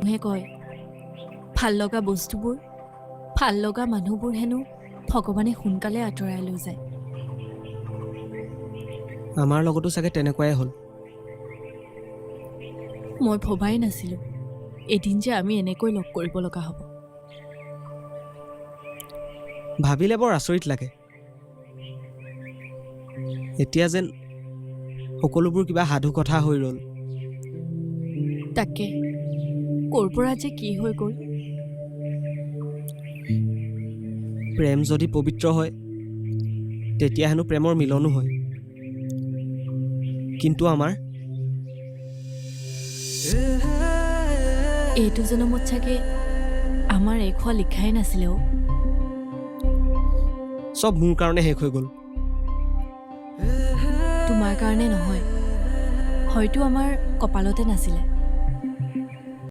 মানুহে কয় ভাল লগা বস্তুবোৰ ভাল লগা মানুহবোৰ হেনো ভগৱানে সোনকালে আঁতৰাই লৈ যায়। আমাৰ লগতো চাগে তেনেকুৱাই হ'ল। মই ভবাই নাছিলোঁ এদিন যে আমি এনেকৈ লগ কৰিব লগা হ'ব। ভাবিলে বৰ আচৰিত লাগে। এতিয়া যেন সকলোবোৰ কিবা সাধু কথা হৈ ৰ'ল। তাকে ক'ৰ পৰা যে কি হৈ গ'ল। প্ৰেম যদি পবিত্ৰ হয় তেতিয়া হেনো প্ৰেমৰ মিলনো হয়। কিন্তু আমাৰ এইটো জনমত চাগে আমাৰ এক হোৱা লিখাই নাছিলে অ'। চব মোৰ কাৰণে শেষ হৈ গ'ল। তোমাৰ কাৰণে নহয়, হয়তো আমাৰ কপালতে নাছিলে।